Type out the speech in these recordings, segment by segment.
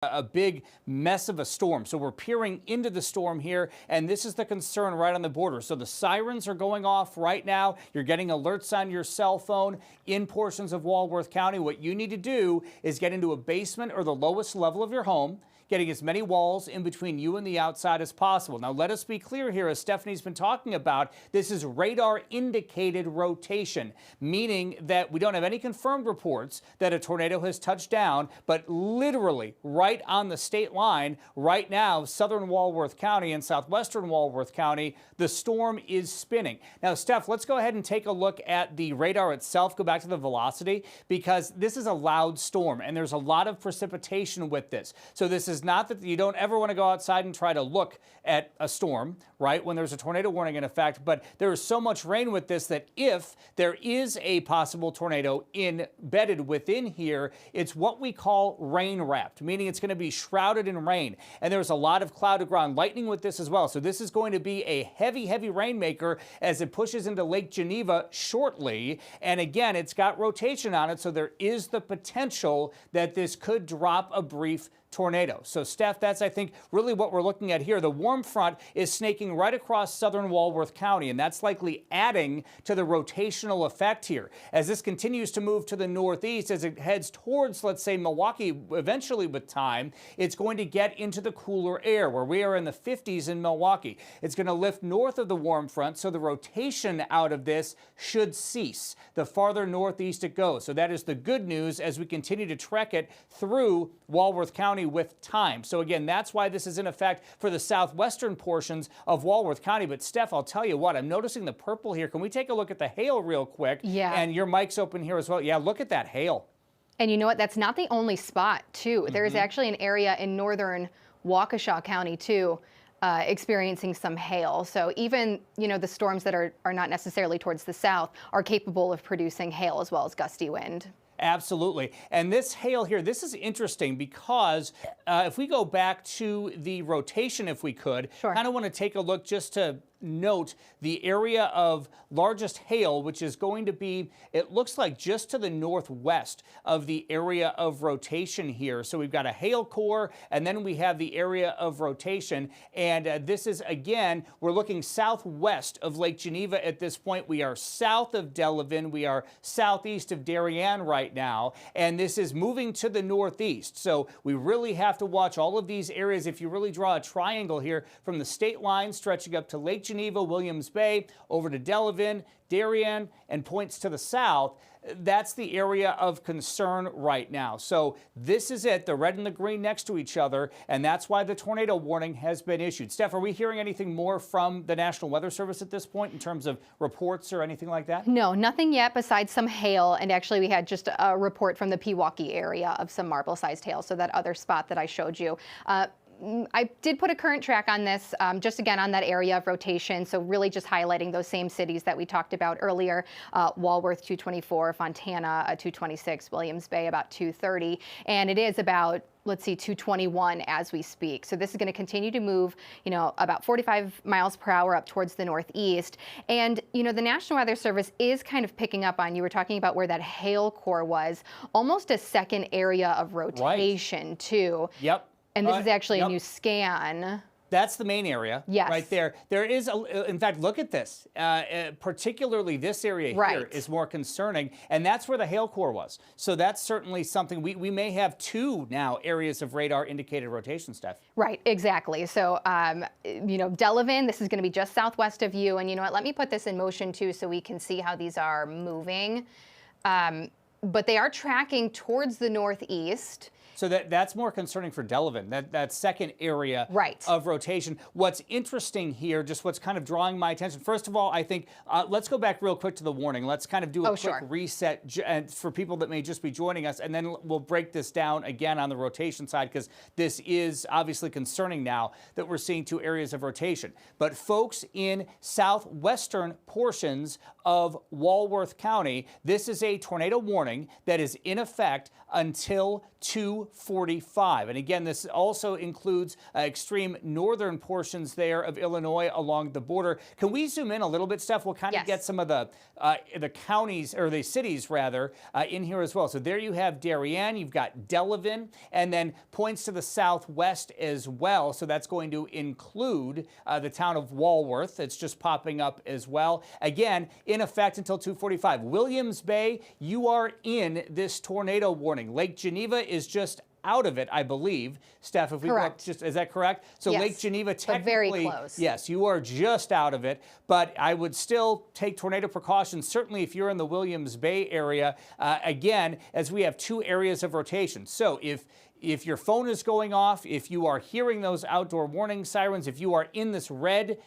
a big mess of a storm. So we're peering into the storm here, and this is the concern right on the border. So the sirens are going off right now. You're getting alerts on your cell phone in portions of Walworth County. What you need to do is get into a basement or the lowest level of your home, getting as many walls in between you and the outside as possible. Now, let us be clear here, as Stephanie's been talking about, this is radar indicated rotation, meaning that we don't have any confirmed reports that a tornado has touched down, but literally right on the state line right now, southern Walworth County and southwestern Walworth County, the storm is spinning. Now, Steph, let's go ahead and take a look at the radar itself, go back to the velocity, because this is a loud storm and there's a lot of precipitation with this. So this is not that you don't ever want to go outside and try to look at a storm, right, when there's a tornado warning in effect, but there is so much rain with this that if there is a possible tornado embedded within here, it's what we call rain wrapped, meaning it's going to be shrouded in rain. And there's a lot of cloud to ground lightning with this as well. So this is going to be a heavy, heavy rainmaker as it pushes into Lake Geneva shortly. And again, it's got rotation on it, so there is the potential that this could drop a brief tornado. So, Steph, that's, I think, really what we're looking at here. The warm front is snaking right across southern Walworth County, and that's likely adding to the rotational effect here. As this continues to move to the northeast, as it heads towards, let's say, Milwaukee, eventually with time, it's going to get into the cooler air, where we are in the 50s in Milwaukee. It's going to lift north of the warm front, so the rotation out of this should cease the farther northeast it goes. So that is the good news as we continue to trek it through Walworth County with time. So again, that's why this is in effect for the southwestern portions of Walworth County. But Steph, I'll tell you what, I'm noticing the purple here. Can we take a look at the hail real quick? Yeah. And your mic's open here as well. Yeah, look at that hail. And you know what? That's not the only spot, too. There's actually an area in northern Waukesha County, too, experiencing some hail. So even, you know, the storms that are not necessarily towards the south are capable of producing hail as well as gusty wind. Absolutely. And this hail here, this is interesting because if we go back to the rotation, if we could, kind of want to take a look just to note the area of largest hail, which is going to be, it looks like just to the northwest of the area of rotation here. So we've got a hail core, and then we have the area of rotation. And this is, again, we're looking southwest of Lake Geneva at this point. We are south of Delavan. We are southeast of Darien right now. And this is moving to the northeast. So we really have to watch all of these areas. If you really draw a triangle here from the state line stretching up to Lake Geneva, Williams Bay, over to Delavan, Darien, and points to the south, that's the area of concern right now. So this is it, the red and the green next to each other, and that's why the tornado warning has been issued. Steph, are we hearing anything more from the National Weather Service at this point in terms of reports or anything like that? No, nothing yet besides some hail, and actually we had just a report from the Pewaukee area of some marble-sized hail, so that other spot that I showed you. I did put a current track on this, just again on that area of rotation. So really just highlighting those same cities that we talked about earlier. Walworth 224, Fontana 226, Williams Bay about 230. And it is about, let's see, 221 as we speak. So this is going to continue to move, you know, about 45 miles per hour up towards the northeast. And, you know, the National Weather Service is kind of picking up on, you were talking about where that hail core was, almost a second area of rotation too. Yep. And this is actually a new scan. That's the main area right there. There is, in fact, look at this. Particularly this area here is more concerning, and that's where the hail core was. So that's certainly something. We may have two now areas of radar indicated rotation, Steph. Right, exactly. So, you know, Delavan, this is going to be just southwest of you. And you know what, let me put this in motion too so we can see how these are moving. But they are tracking towards the northeast. So that's more concerning for Delavan, that second area of rotation. What's interesting here, just what's kind of drawing my attention, first of all, I think, let's go back real quick to the warning. Let's kind of do a quick reset for people that may just be joining us, and then we'll break this down again on the rotation side, because this is obviously concerning now that we're seeing two areas of rotation. But folks in southwestern portions of Walworth County, this is a tornado warning that is in effect until 2 2:45. And again, this also includes extreme northern portions there of Illinois along the border. Can we zoom in a little bit, Steph? We'll kind of get some of the counties, or the cities rather, in here as well. So there you have Darien, you've got Delavan, and then points to the southwest as well. So that's going to include the town of Walworth. It's just popping up as well. Again, in effect until 2:45. Williams Bay, you are in this tornado warning. Lake Geneva is just out of it, I believe. Steph, if we look, just, is that correct? So yes. Lake Geneva technically, very close. Yes, you are just out of it, but I would still take tornado precautions, certainly if you're in the Williams Bay area, again, as we have two areas of rotation. So if your phone is going off, if you are hearing those outdoor warning sirens, if you are in this red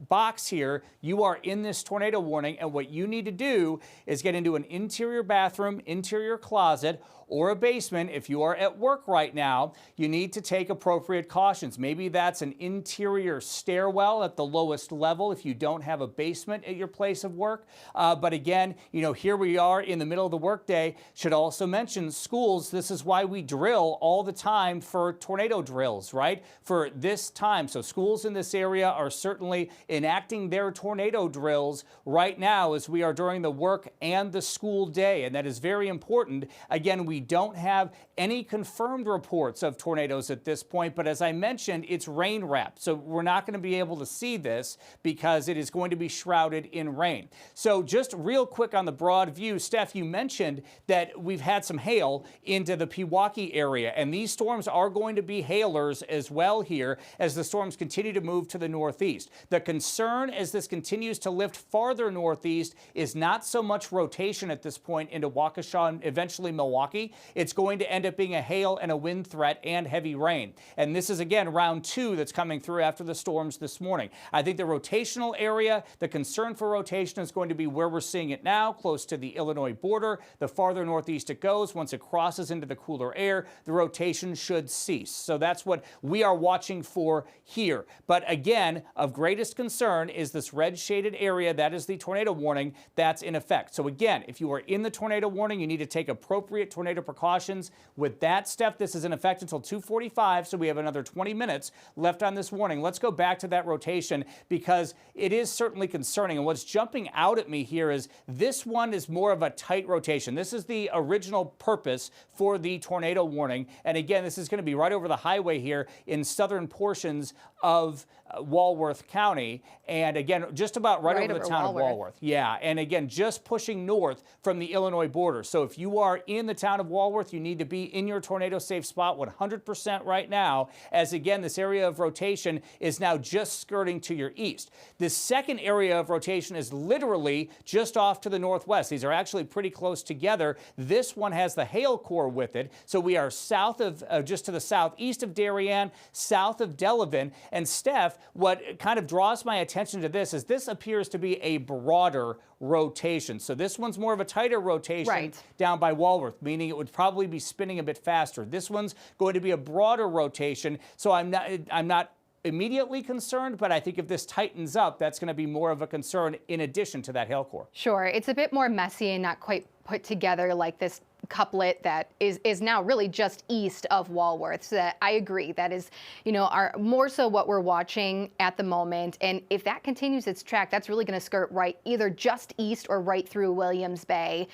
box here, you are in this tornado warning, and what you need to do is get into an interior bathroom, interior closet, or a basement. If you are at work right now, you need to take appropriate cautions. Maybe that's an interior stairwell at the lowest level if you don't have a basement at your place of work. But again, you know, here we are in the middle of the workday. Should also mention schools. This is why we drill all the time for tornado drills, right? For this time. So schools in this area are certainly enacting their tornado drills right now as we are during the work and the school day. And that is very important. Again, we don't have any confirmed reports of tornadoes at this point, but as I mentioned, it's rain wrapped. So we're not going to be able to see this because it is going to be shrouded in rain. So just real quick on the broad view, Steph, you mentioned that we've had some hail into the Pewaukee area, and these storms are going to be hailers as well here as the storms continue to move to the northeast. The concern as this continues to lift farther northeast is not so much rotation at this point into Waukesha and eventually Milwaukee. It's going to end up being a hail and a wind threat and heavy rain. And this is, again, round two that's coming through after the storms this morning. I think the rotational area, the concern for rotation is going to be where we're seeing it now, close to the Illinois border. The farther northeast it goes, once it crosses into the cooler air, the rotation should cease. So that's what we are watching for here. But again, of greatest concern is this red shaded area. That is the tornado warning that's in effect. So again, if you are in the tornado warning, you need to take appropriate tornado precautions. With that, Steph, this is in effect until 2:45, so we have another 20 minutes left on this warning. Let's go back to that rotation because it is certainly concerning. And what's jumping out at me here is this one is more of a tight rotation. This is the original purpose for the tornado warning. And again, this is going to be right over the highway here in southern portions of Walworth County. And again, just about right over the town of Walworth. Yeah. And again, just pushing north from the Illinois border. So if you are in the town of Walworth, you need to be in your tornado safe spot 100% right now, as again, this area of rotation is now just skirting to your east. This second area of rotation is literally just off to the northwest. These are actually pretty close together. This one has the hail core with it. So we are south of, just to the southeast of Darien, south of Delavan. And Steph, what kind of draws my attention to this is this appears to be a broader rotation. So this one's more of a tighter rotation down by Walworth, meaning it would probably be spinning a bit faster. This one's going to be a broader rotation. So I'm not immediately concerned, but I think if this tightens up, that's going to be more of a concern in addition to that hail core. Sure. It's a bit more messy and not quite put together like this couplet that is now really just east of Walworth. So that I agree. That is, you know, more so what we're watching at the moment. And if that continues its track, that's really going to skirt right either just east or right through Williams Bay.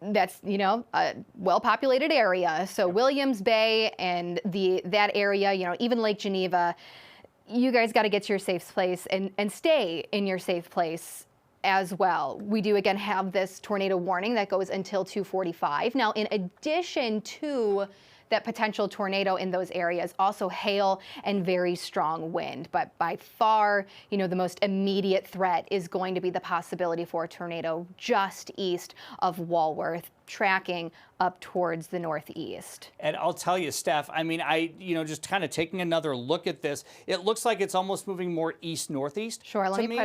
That's, you know, a well-populated area. So Williams Bay and that area, you know, even Lake Geneva, you guys got to get to your safe place and stay in your safe place as well. We do again have this tornado warning that goes until 2:45. Now, in addition to that potential tornado in those areas, also hail and very strong wind. But by far, you know, the most immediate threat is going to be the possibility for a tornado just east of Walworth, tracking up towards the northeast. And I'll tell you, Steph, I mean, just kind of taking another look at this, it looks like it's almost moving more east-northeast. Sure, let me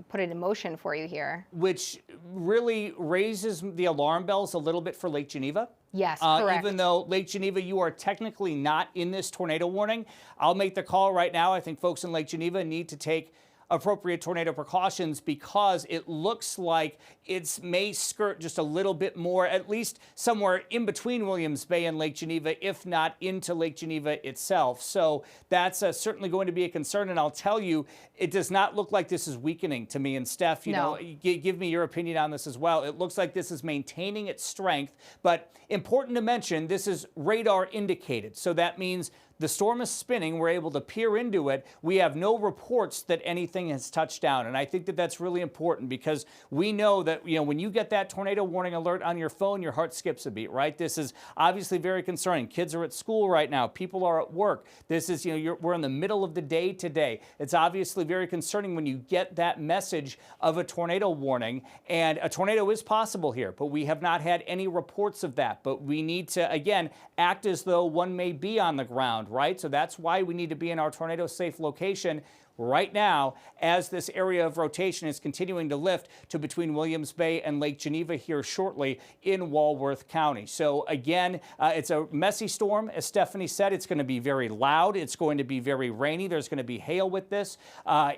put it in motion for you here. Which really raises the alarm bells a little bit for Lake Geneva. Yes, correct. Even though Lake Geneva, you are technically not in this tornado warning, I'll make the call right now. I think folks in Lake Geneva need to take appropriate tornado precautions because it looks like it may skirt just a little bit more, at least somewhere in between Williams Bay and Lake Geneva, if not into Lake Geneva itself. So that's certainly going to be a concern. And I'll tell you, it does not look like this is weakening to me. And Steph, you know, give me your opinion on this as well. It looks like this is maintaining its strength, but important to mention, this is radar indicated. So that means the storm is spinning. We're able to peer into it. We have no reports that anything has touched down. And I think that that's really important because we know that, you know, when you get that tornado warning alert on your phone, your heart skips a beat, right? This is obviously very concerning. Kids are at school right now. People are at work. This is, you know, we're in the middle of the day today. It's obviously very concerning when you get that message of a tornado warning. And a tornado is possible here, but we have not had any reports of that. But we need to, again, act as though one may be on the ground, right? So that's why we need to be in our tornado safe location right now as this area of rotation is continuing to lift to between Williams Bay and Lake Geneva here shortly in Walworth County. So again, it's a messy storm. As Stephanie said, it's going to be very loud. It's going to be very rainy. There's going to be hail with this,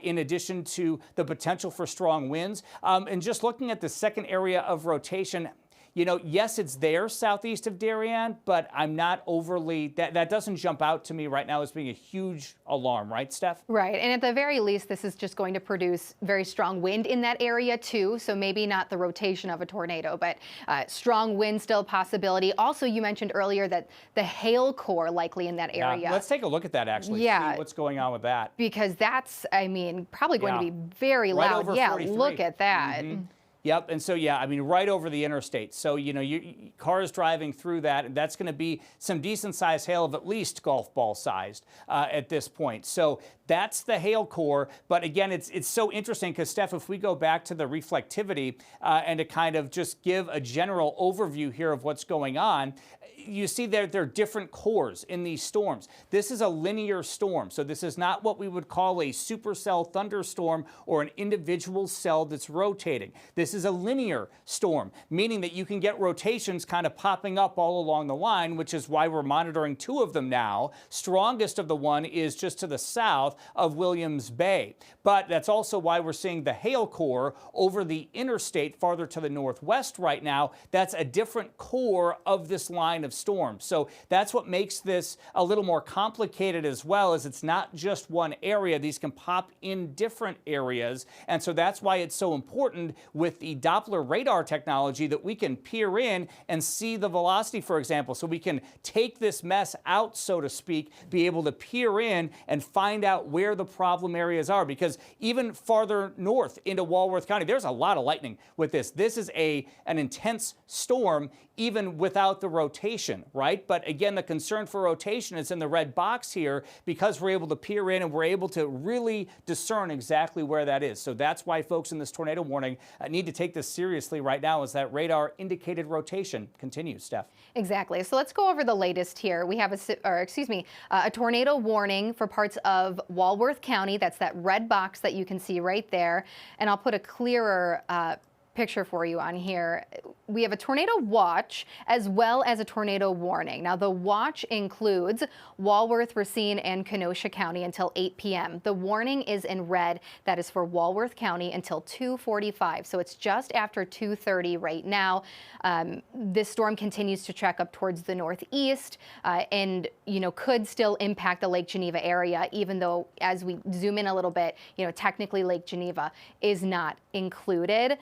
in addition to the potential for strong winds. And just looking at the second area of rotation, you know, yes, it's there southeast of Darien, but I'm not overly, that doesn't jump out to me right now as being a huge alarm, right, Steph? Right, and at the very least, this is just going to produce very strong wind in that area too, so maybe not the rotation of a tornado, but strong wind still possibility. Also, you mentioned earlier that the hail core likely in that area. Yeah, let's take a look at that actually, see what's going on with that. Because that's, I mean, probably going to be very right loud. Over yeah, 43. Look at that. Yep, and so yeah, I mean, right over the interstate. So, you know, cars driving through that, and that's going to be some decent sized hail of at least golf ball sized at this point. So that's the hail core. But again, it's so interesting because, Steph, if we go back to the reflectivity and to kind of just give a general overview here of what's going on, you see there are different cores in these storms. This is a linear storm, so this is not what we would call a supercell thunderstorm or an individual cell that's rotating. This is a linear storm, meaning that you can get rotations kind of popping up all along the line, which is why we're monitoring two of them now. Strongest of the one is just to the south of Williams Bay, but that's also why we're seeing the hail core over the interstate farther to the northwest right now. That's a different core of this line of storms. So that's what makes this a little more complicated as well, as it's not just one area. These can pop in different areas. And so that's why it's so important with the Doppler radar technology that we can peer in and see the velocity, for example. So we can take this mess out, so to speak, be able to peer in and find out where the problem areas are. Because even farther north into Walworth County, there's a lot of lightning with this. This is an intense storm even without the rotation, right? But again, the concern for rotation is in the red box here because we're able to peer in and we're able to really discern exactly where that is. So that's why folks in this tornado warning need to take this seriously right now as that radar indicated rotation continues, Steph. Exactly. So let's go over the latest here. We have a tornado warning for parts of Walworth County. That's that red box that you can see right there. And I'll put a clearer picture for you on here. We have a tornado watch as well as a tornado warning. Now, the watch includes Walworth, Racine, and Kenosha County until 8 p.m. The warning is in red. That is for Walworth County until 2:45. So it's just after 2:30 right now. This storm continues to track up towards the northeast and, you know, could still impact the Lake Geneva area, even though as we zoom in a little bit, you know, technically Lake Geneva is not included.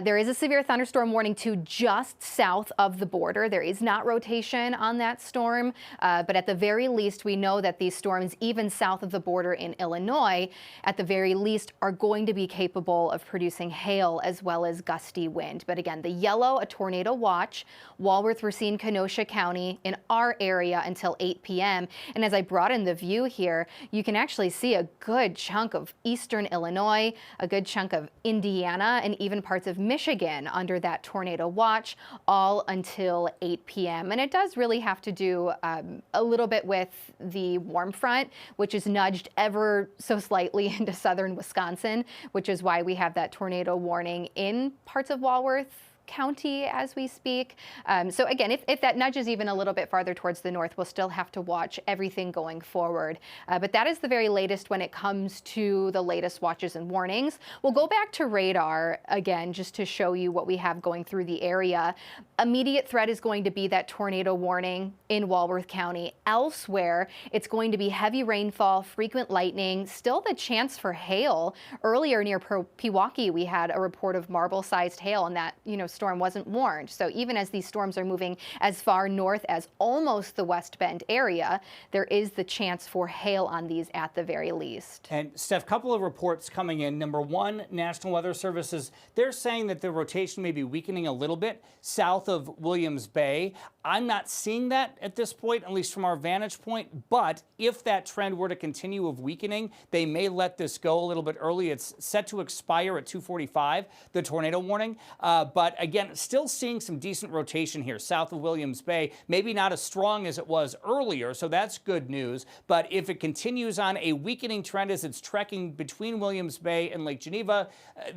There is a severe thunderstorm warning too just south of the border. There is not rotation on that storm, but at the very least, we know that these storms, even south of the border in Illinois, at the very least, are going to be capable of producing hail as well as gusty wind. But again, the yellow, a tornado watch, Walworth, Racine, Kenosha County in our area until 8 p.m. And as I brought in the view here, you can actually see a good chunk of eastern Illinois, a good chunk of Indiana, and even parts of Michigan under that tornado watch, all until 8 p.m. And it does really have to do a little bit with the warm front, which is nudged ever so slightly into southern Wisconsin, which is why we have that tornado warning in parts of Walworth County as we speak. So again, if that nudges even a little bit farther towards the north, we'll still have to watch everything going forward. But that is the very latest when it comes to the latest watches and warnings. We'll go back to radar again, just to show you what we have going through the area. Immediate threat is going to be that tornado warning in Walworth County. Elsewhere, it's going to be heavy rainfall, frequent lightning, still the chance for hail. Earlier near Pewaukee, we had a report of marble-sized hail, and that, storm wasn't warned. So even as these storms are moving as far north as almost the West Bend area, there is the chance for hail on these at the very least. And Steph, couple of reports coming in. Number one, National Weather Services, they're saying that the rotation may be weakening a little bit south of Williams Bay. I'm not seeing that at this point, at least from our vantage point. But if that trend were to continue of weakening, they may let this go a little bit early. It's set to expire at 2:45, the tornado warning. But again, still seeing some decent rotation here south of Williams Bay. Maybe not as strong as it was earlier, so that's good news. But if it continues on a weakening trend as it's trekking between Williams Bay and Lake Geneva,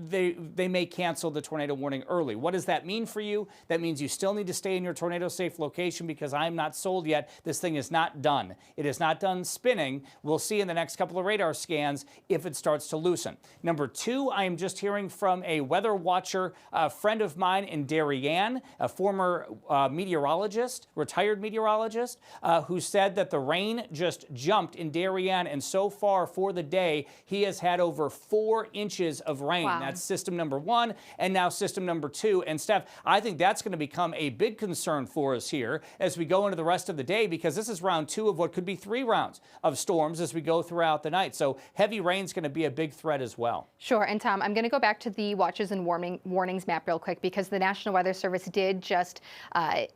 they may cancel the tornado warning early. What does that mean for you? That means you still need to stay in your tornado safe location, because I'm not sold yet. This thing is not done. It is not done spinning. We'll see in the next couple of radar scans if it starts to loosen. Number two, I am just hearing from a weather watcher, a friend of mine in Darien, a former meteorologist, retired meteorologist, who said that the rain just jumped in Darien, and so far for the day, he has had over 4 inches of rain. Wow. That's system number one, and now system number two. And Steph, I think that's going to become a big concern for us here as we go into the rest of the day, because this is round 2 of what could be 3 rounds of storms as we go throughout the night. So heavy rain is going to be a big threat as well. Sure. And Tom, I'm going to go back to the watches and warnings map real quick, because the National Weather Service did just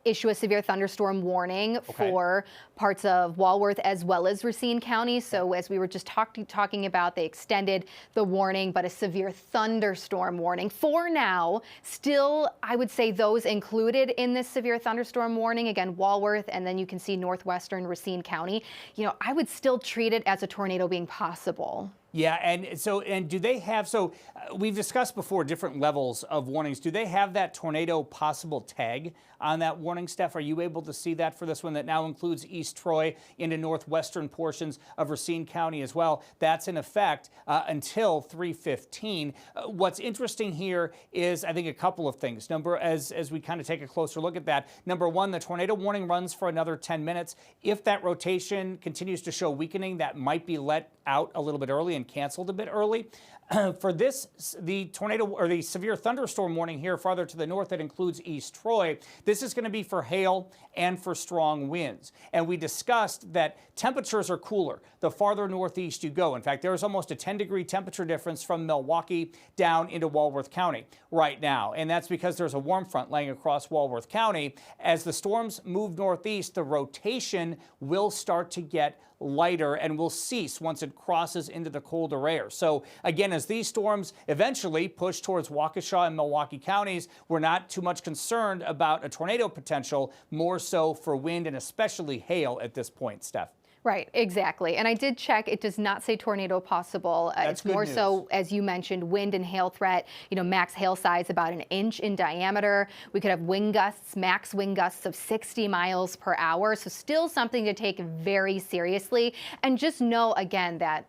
issue a severe thunderstorm warning for parts of Walworth as well as Racine County. So as we were just talking about, they extended the warning, but a severe thunderstorm warning for now. Still, I would say those included in this severe thunderstorm warning, again, Walworth, and then you can see northwestern Racine County. I would still treat it as a tornado being possible. Yeah, and do they have, we've discussed before different levels of warnings. Do they have that tornado possible tag on that warning, Steph? Are you able to see that for this one that now includes East Troy into northwestern portions of Racine County as well? That's in effect until 3:15. What's interesting here is, I think, a couple of things. As we kind of take a closer look at that, number one, the tornado warning runs for another 10 minutes. If that rotation continues to show weakening, that might be let out a little bit early and canceled a bit early. For this, the tornado or the severe thunderstorm warning here farther to the north that includes East Troy, this is going to be for hail and for strong winds. And we discussed that temperatures are cooler the farther northeast you go. In fact, there's almost a 10-degree temperature difference from Milwaukee down into Walworth County right now. And that's because there's a warm front laying across Walworth County. As the storms move northeast, the rotation will start to get lighter and will cease once it crosses into the colder air. So again, as these storms eventually push towards Waukesha and Milwaukee counties, we're not too much concerned about a tornado potential, more so for wind and especially hail at this point, Steph. Right, exactly. And I did check. It does not say tornado possible. It's more so, as you mentioned, wind and hail threat. Max hail size about 1 inch in diameter. We could have wind gusts, max wind gusts of 60 miles per hour. So still something to take very seriously. And just know, again, that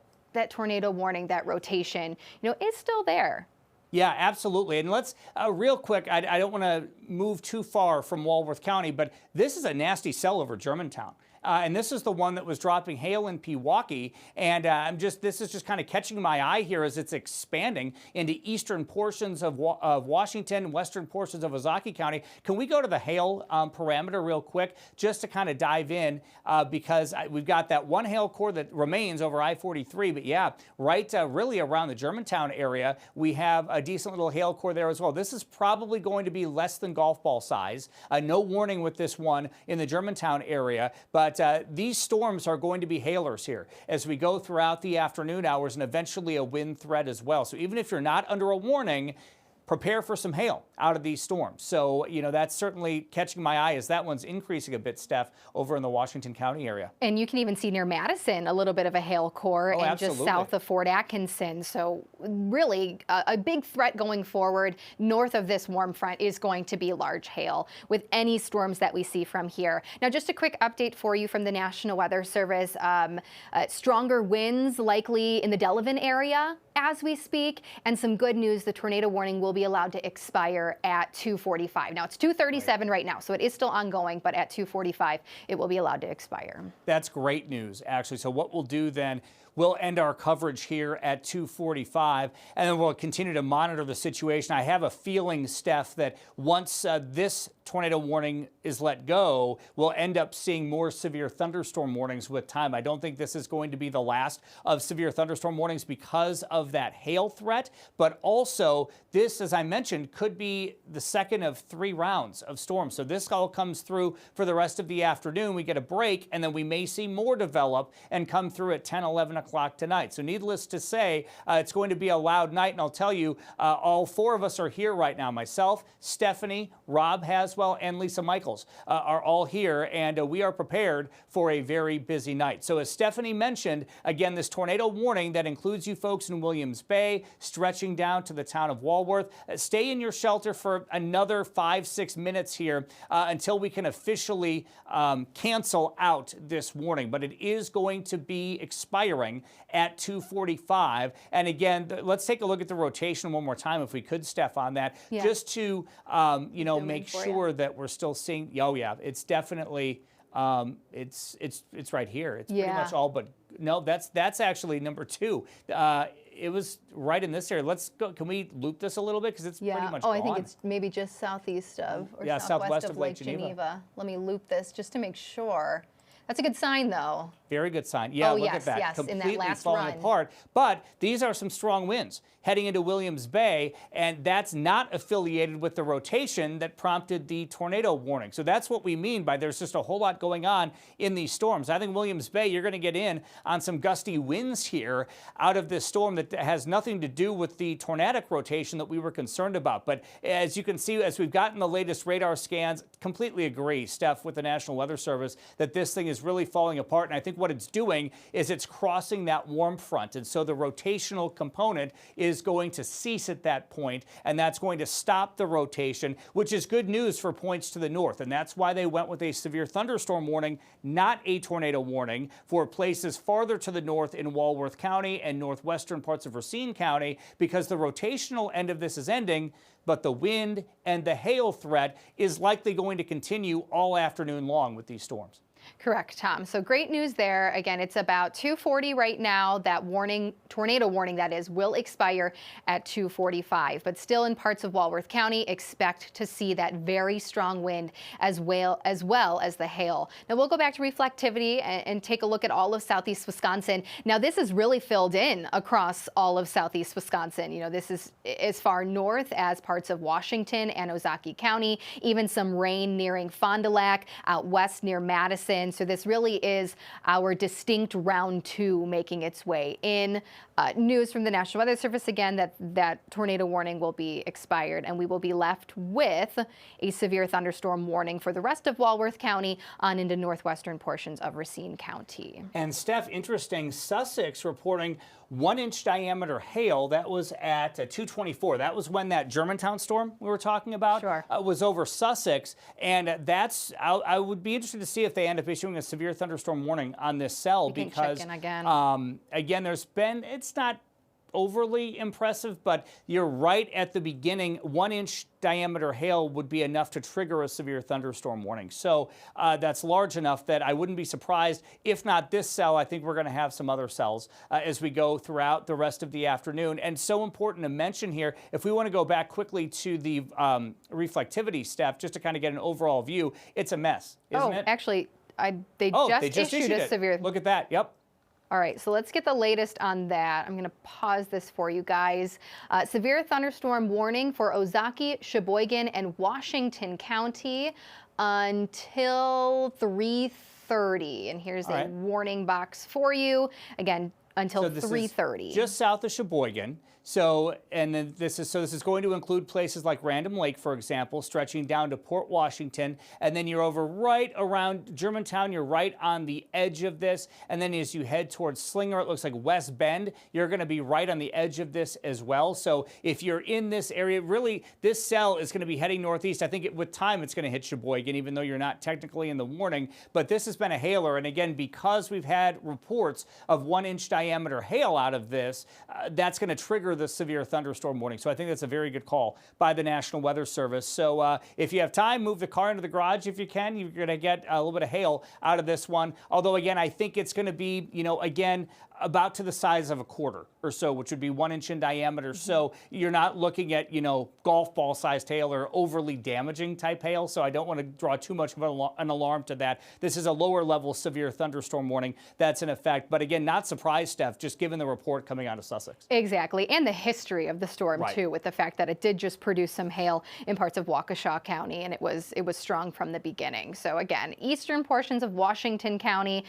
tornado warning, that rotation, is still there. Yeah, absolutely. And let's, real quick, I don't want to move too far from Walworth County, but this is a nasty cell over Germantown. And this is the one that was dropping hail in Pewaukee. And this is just kind of catching my eye here as it's expanding into eastern portions of Washington and western portions of Ozaukee County. Can we go to the hail parameter real quick just to kind of dive in because we've got that one hail core that remains over I-43. But yeah, right really around the Germantown area, we have a decent little hail core there as well. This is probably going to be less than golf ball size. No warning with this one in the Germantown area, but these storms are going to be hailers here as we go throughout the afternoon hours and eventually a wind threat as well. So even if you're not under a warning, prepare for some hail out of these storms. So, that's certainly catching my eye as that one's increasing a bit, Steph, over in the Washington County area. And you can even see near Madison a little bit of a hail core and absolutely. just south of Fort Atkinson. So really a big threat going forward north of this warm front is going to be large hail with any storms that we see from here. Now, just a quick update for you from the National Weather Service. Stronger winds likely in the Delavan area as we speak, and some good news, the tornado warning will be allowed to expire at 2:45. Now, it's 2:37 right now, so it is still ongoing, but at 2:45, it will be allowed to expire. That's great news, actually. So what we'll do then, we'll end our coverage here at 2:45, and then we'll continue to monitor the situation. I have a feeling, Steph, that once this tornado warning is let go, we'll end up seeing more severe thunderstorm warnings with time. I don't think this is going to be the last of severe thunderstorm warnings because of that hail threat, but also this, as I mentioned, could be the second of 3 rounds of storms. So this all comes through for the rest of the afternoon. We get a break, and then we may see more develop and come through at 10, 11 o'clock tonight. So needless to say, it's going to be a loud night, and I'll tell you, all 4 of us are here right now. Myself, Stephanie, Rob Haswell, and Lisa Michaels are all here, and we are prepared for a very busy night. So as Stephanie mentioned, again, this tornado warning that includes you folks in Williams Bay, stretching down to the town of Walworth. Stay in your shelter for another 5-6 minutes here until we can officially cancel out this warning. But it is going to be expiring at 2:45. And again, let's take a look at the rotation one more time, if we could, Steph, on that, just to make sure that we're still seeing. Oh yeah, it's definitely it's right here. It's pretty much all but no. That's actually number 2. It was right in this area. Let's go. Can we loop this a little bit, because it's pretty much gone. I think it's maybe just southeast of or southwest of Lake Geneva. Let me loop this just to make sure. That's a good sign, though. Very good sign. Yeah, look at that. Yes, completely in that last falling run. apart. But these are some strong winds heading into Williams Bay, and that's not affiliated with the rotation that prompted the tornado warning. So that's what we mean by there's just a whole lot going on in these storms. I think Williams Bay, you're going to get in on some gusty winds here out of this storm that has nothing to do with the tornadic rotation that we were concerned about. But as you can see, as we've gotten the latest radar scans, completely agree, Steph, with the National Weather Service, that this thing is really falling apart. And I think what it's doing is it's crossing that warm front. And so the rotational component is going to cease at that point, and that's going to stop the rotation, which is good news for points to the north. And that's why they went with a severe thunderstorm warning, not a tornado warning, for places farther to the north in Walworth County and northwestern parts of Racine County, because the rotational end of this is ending, but the wind and the hail threat is likely going to continue all afternoon long with these storms. Correct, Tom. So great news there. Again, it's about 2:40 right now. That warning, tornado warning that is, will expire at 2:45. But still in parts of Walworth County, expect to see that very strong wind as well as the hail. Now we'll go back to reflectivity and take a look at all of southeast Wisconsin. Now this is really filled in across all of southeast Wisconsin. You know, this is as far north as parts of Washington and Ozaukee County, even some rain nearing Fond du Lac, out west near Madison. So this really is our distinct round 2 making its way in. News from the National Weather Service again that tornado warning will be expired, and we will be left with a severe thunderstorm warning for the rest of Walworth County on into northwestern portions of Racine County. And Steph, interesting, Sussex reporting 1-inch diameter hail. That was at 2:24. That was when that Germantown storm we were talking about was over Sussex. And that's, I would be interested to see if they end up issuing a severe thunderstorm warning on this cell, because again, there's been, it's not overly impressive, but you're right at the beginning. 1-inch diameter hail would be enough to trigger a severe thunderstorm warning. So that's large enough that I wouldn't be surprised if not this cell. I think we're going to have some other cells as we go throughout the rest of the afternoon. And so important to mention here, if we want to go back quickly to the reflectivity, Steph, just to kind of get an overall view, it's a mess, isn't it? Actually, they just issued a severe. Look at that. Yep. All right, so let's get the latest on that. I'm going to pause this for you guys. Severe thunderstorm warning for Ozaukee, Sheboygan, and Washington County until 3:30. And here's a warning box for you. Again, until this is 3:30. just south of Sheboygan. So, and then this is going to include places like Random Lake, for example, stretching down to Port Washington, and then you're over right around Germantown. You're right on the edge of this, and then as you head towards Slinger, it looks like West Bend. You're going to be right on the edge of this as well. So, if you're in this area, really, this cell is going to be heading northeast. I think with time, it's going to hit Sheboygan, even though you're not technically in the warning. But this has been a hailer, and again, because we've had reports of 1-inch diameter hail out of this, that's going to trigger the severe thunderstorm warning. So I think that's a very good call by the National Weather Service. So if you have time, move the car into the garage if you can. You're going to get a little bit of hail out of this one. Although, again, I think it's going to be, again, about to the size of a quarter or so, which would be 1 inch in diameter. So you're not looking at, golf ball sized hail or overly damaging type hail. So I don't want to draw too much of an alarm to that. This is a lower level severe thunderstorm warning that's in effect. But again, not surprised, Steph, just given the report coming out of Sussex. Exactly. And the history of the storm, too, with the fact that it did just produce some hail in parts of Waukesha County, and it was strong from the beginning. So again, eastern portions of Washington County,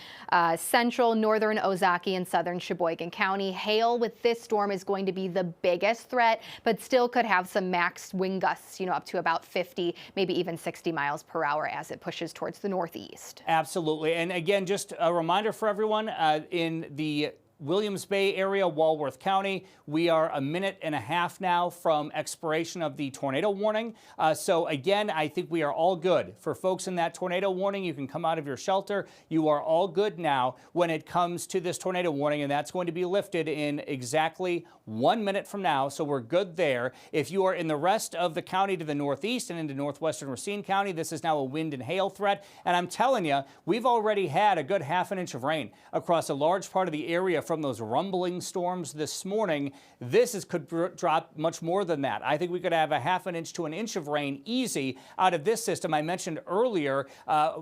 central, northern Ozaukee, and southern Sheboygan County. Hail with this storm is going to be the biggest threat, but still could have some max wind gusts, up to about 50, maybe even 60 miles per hour as it pushes towards the northeast. Absolutely. And again, just a reminder for everyone, in the Williams Bay area, Walworth County, we are a minute and a half now from expiration of the tornado warning. So again, I think we are all good. For folks in that tornado warning, you can come out of your shelter. You are all good now when it comes to this tornado warning, and that's going to be lifted in exactly 1 minute from now. So we're good there. If you are in the rest of the county to the northeast and into northwestern Racine County, this is now a wind and hail threat. And I'm telling you, we've already had a good ½ inch of rain across a large part of the area from those rumbling storms this morning. This could drop much more than that. I think we could have a ½ inch to 1 inch of rain easy out of this system. I mentioned earlier,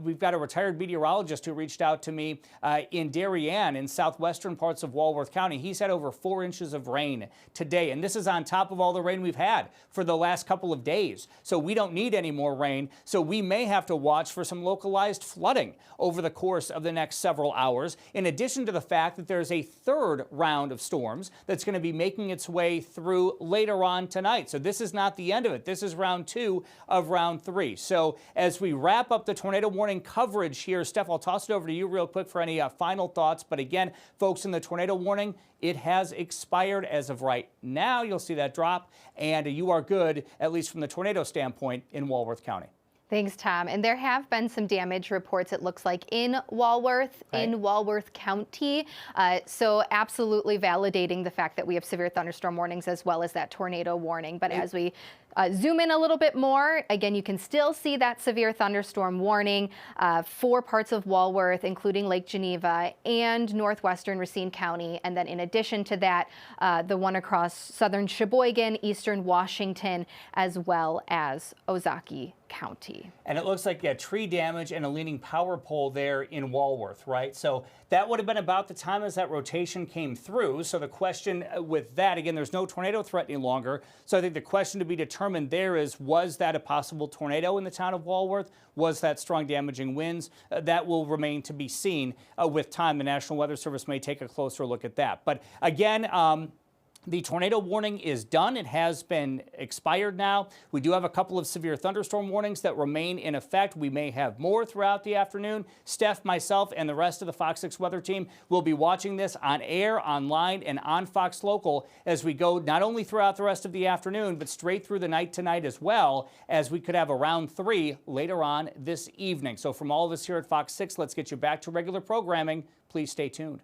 we've got a retired meteorologist who reached out to me in Darien in southwestern parts of Walworth County. He's had over 4 inches of rain today, and this is on top of all the rain we've had for the last couple of days. So we don't need any more rain. So we may have to watch for some localized flooding over the course of the next several hours, in addition to the fact that there's a third round of storms that's going to be making its way through later on tonight. So this is not the end of it. This is round 2 of round 3. So as we wrap up the tornado warning coverage here, Steph, I'll toss it over to you real quick for any final thoughts. But again, folks, in the tornado warning, it has expired as of right now. You'll see that drop, and you are good, at least from the tornado standpoint, in Walworth County. Thanks, Tom. And there have been some damage reports, it looks like, in Walworth, in Walworth County. So absolutely validating the fact that we have severe thunderstorm warnings as well as that tornado warning. But as we zoom in a little bit more, again, you can still see that severe thunderstorm warning for parts of Walworth, including Lake Geneva and northwestern Racine County. And then in addition to that, the one across southern Sheboygan, eastern Washington, as well as Ozaukee County. And it looks like tree damage and a leaning power pole there in Walworth, right? So that would have been about the time as that rotation came through. So the question with that, again, there's no tornado threat any longer. So I think the question to be determined there is, was that a possible tornado in the town of Walworth? Was that strong damaging winds? That will remain to be seen with time. The National Weather Service may take a closer look at that. But again, the tornado warning is done. It has been expired now. We do have a couple of severe thunderstorm warnings that remain in effect. We may have more throughout the afternoon. Steph, myself, and the rest of the Fox 6 weather team will be watching this on air, online, and on Fox Local as we go not only throughout the rest of the afternoon, but straight through the night tonight as well, as we could have a round 3 later on this evening. So from all of us here at Fox 6, let's get you back to regular programming. Please stay tuned.